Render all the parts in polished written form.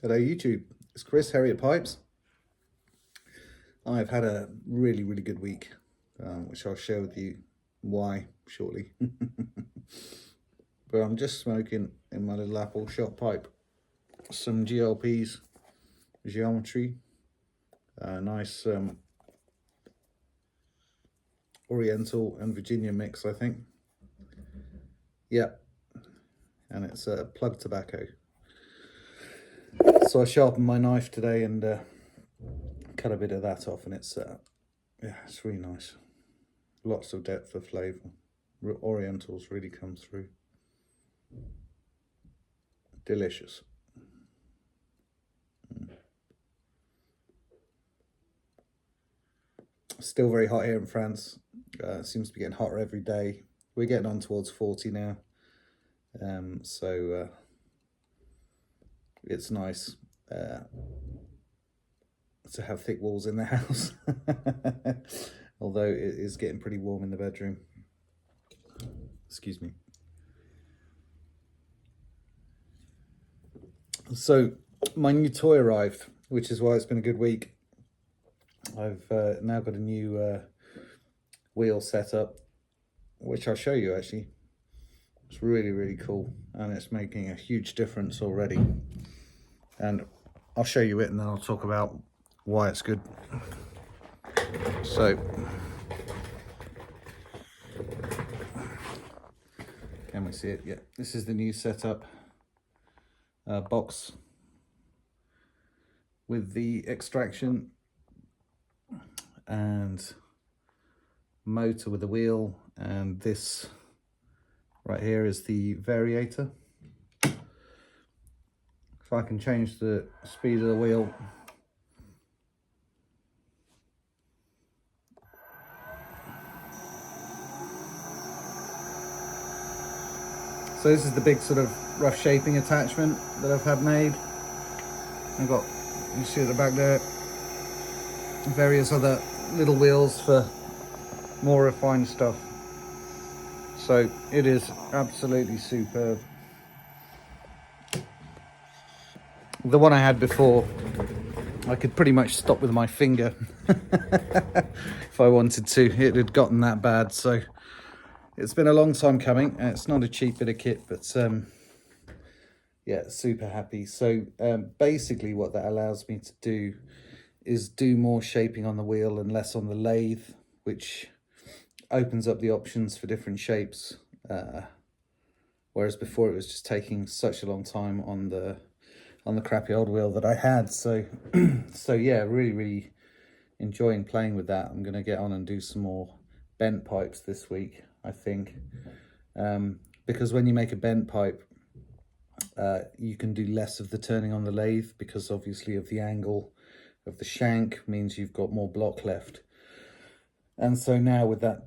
Hello YouTube, it's Chris, Harriet Pipes. I've had a really good week, which I'll share with you why shortly. But I'm just smoking in my little apple shot pipe some GLP's Geometry, nice Oriental and Virginia mix, I think. Yeah, and it's plug tobacco. So I sharpened my knife today and cut a bit of that off, and it's yeah, it's really nice. Lots of depth of flavour. Orientals really come through. Delicious. Still very hot here in France. Seems to be getting hotter every day. We're getting on towards 40 now. So it's nice to have thick walls in the house. Although it is getting pretty warm in the bedroom. Excuse me. So my new toy arrived, which is why it's been a good week. I've now got a new wheel set up, which I'll show you actually. It's really cool, and it's making a huge difference already. And I'll show you it, and then I'll talk about why it's good. So, can we see it? Yeah, this is the new setup box with the extraction and motor with the wheel, and this right here is the variator. If I can change the speed of the wheel, so this is the big sort of rough shaping attachment that I've had made. I've got, you see at the back there, various other little wheels for more refined stuff. So it is absolutely superb. The one I had before, I could pretty much stop with my finger if I wanted to. It had gotten that bad, so it's been a long time coming. It's not a cheap bit of kit, but yeah, super happy. So basically what that allows me to do is do more shaping on the wheel and less on the lathe, which opens up the options for different shapes. Whereas before it was just taking such a long time on the crappy old wheel that I had. So so yeah, really enjoying playing with that. I'm gonna get on and do some more bent pipes this week, I think, because when you make a bent pipe, you can do less of the turning on the lathe, because obviously of the angle of the shank means you've got more block left. And so now with that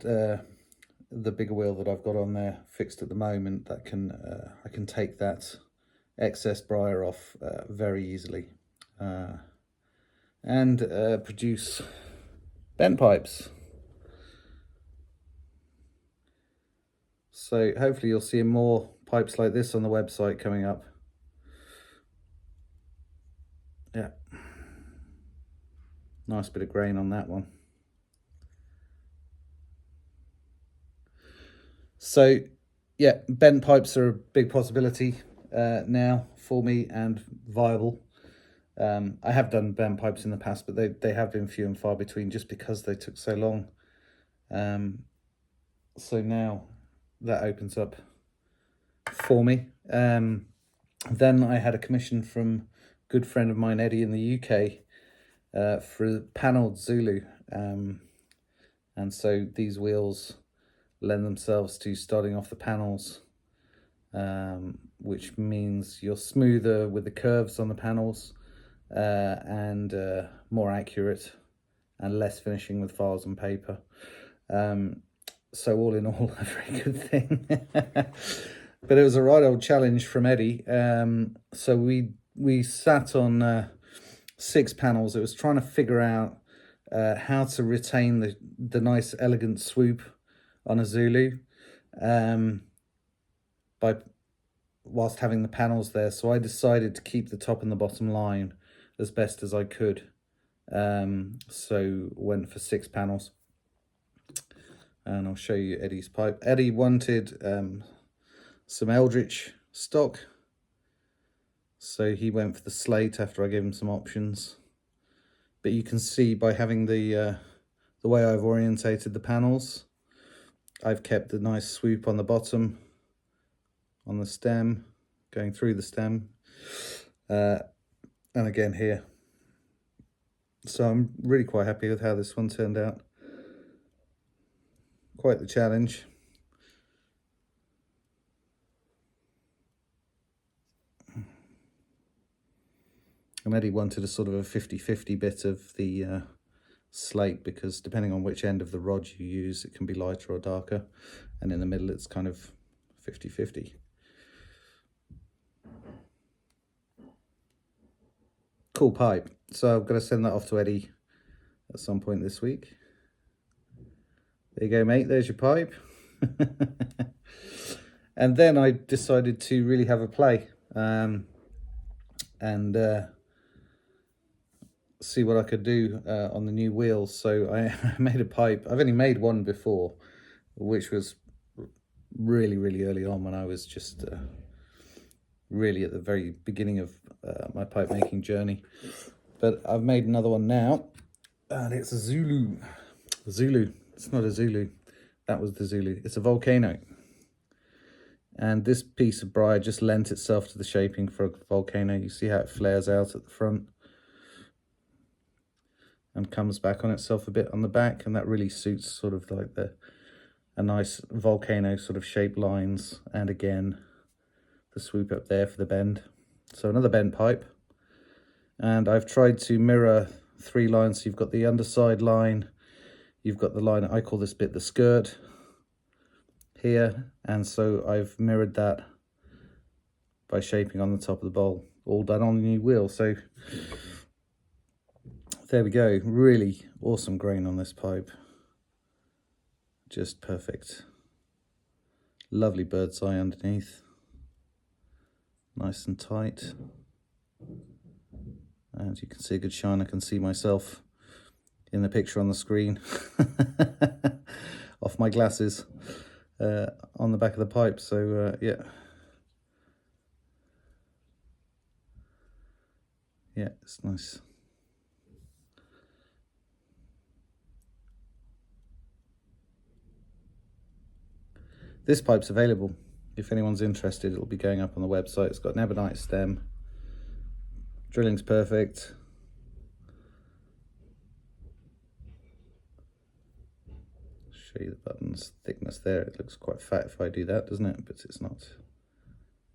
the bigger wheel that I've got on there fixed at the moment, that can I can take that excess briar off very easily and produce bent pipes. So hopefully you'll see more pipes like this on the website coming up. Yeah, nice bit of grain on that one. So yeah, bent pipes are a big possibility now for me, and viable. I have done bent pipes in the past, but they have been few and far between just because they took so long. So now that opens up for me. Then I had a commission from a good friend of mine, Eddie, in the UK for a panelled Zulu. And so these wheels lend themselves to starting off the panels, which means you're smoother with the curves on the panels and more accurate and less finishing with files and paper. So all in all, a very good thing. But it was a right old challenge from Eddie. So we sat on 6 panels. It was trying to figure out how to retain the nice elegant swoop on a Zulu by whilst having the panels there. So I decided to keep the top and the bottom line as best as I could. So went for 6 panels. And I'll show you Eddie's pipe. Eddie wanted some Eldritch stock, so he went for the slate after I gave him some options. But you can see by having the way I've orientated the panels, I've kept a nice swoop on the bottom, on the stem, going through the stem, and again here. So I'm really quite happy with how this one turned out. Quite the challenge. And Eddie wanted a sort of a 50-50 bit of the slate, because depending on which end of the rod you use, it can be lighter or darker, and in the middle it's kind of 50-50. Cool pipe. So I'm going to send that off to Eddie at some point this week. There you go, mate, there's your pipe. And then I decided to really have a play and see what I could do on the new wheels. So I made a pipe. I've only made one before, which was really early on, when I was just really at the very beginning of my pipe making journey. But I've made another one now, and it's a Zulu. It's not a Zulu. That was the Zulu. It's a volcano. And this piece of briar just lent itself to the shaping for a volcano. You see how it flares out at the front and comes back on itself a bit on the back, and that really suits sort of like a nice volcano sort of shaped lines, and again the swoop up there for the bend. So another bend pipe, and I've tried to mirror 3 lines. So you've got the underside line, you've got the line, I call this bit the skirt here, and so I've mirrored that by shaping on the top of the bowl, all done on the new wheel. So there we go, really awesome grain on this pipe, just perfect. Lovely bird's eye underneath, nice and tight, and you can see a good shine. I can see myself in the picture on the screen off my glasses on the back of the pipe. So yeah, it's nice. This pipe's available. If anyone's interested, it'll be going up on the website. It's got an ebonite stem. Drilling's perfect. Show you the buttons thickness there. It looks quite fat if I do that, doesn't it? But it's not.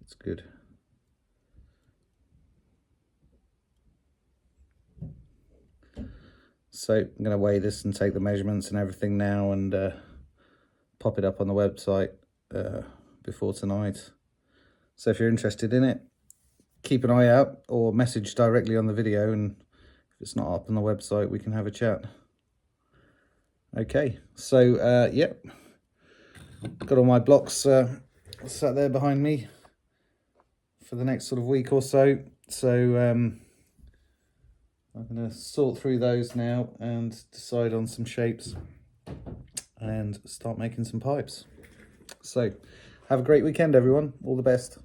It's good. So I'm going to weigh this and take the measurements and everything now, and pop it up on the website before tonight. So if you're interested in it, keep an eye out or message directly on the video, and if it's not up on the website, we can have a chat. Okay, so yep, got all my blocks sat there behind me for the next sort of week or so. So I'm going to sort through those now and decide on some shapes and start making some pipes. So have a great weekend, everyone. All the best.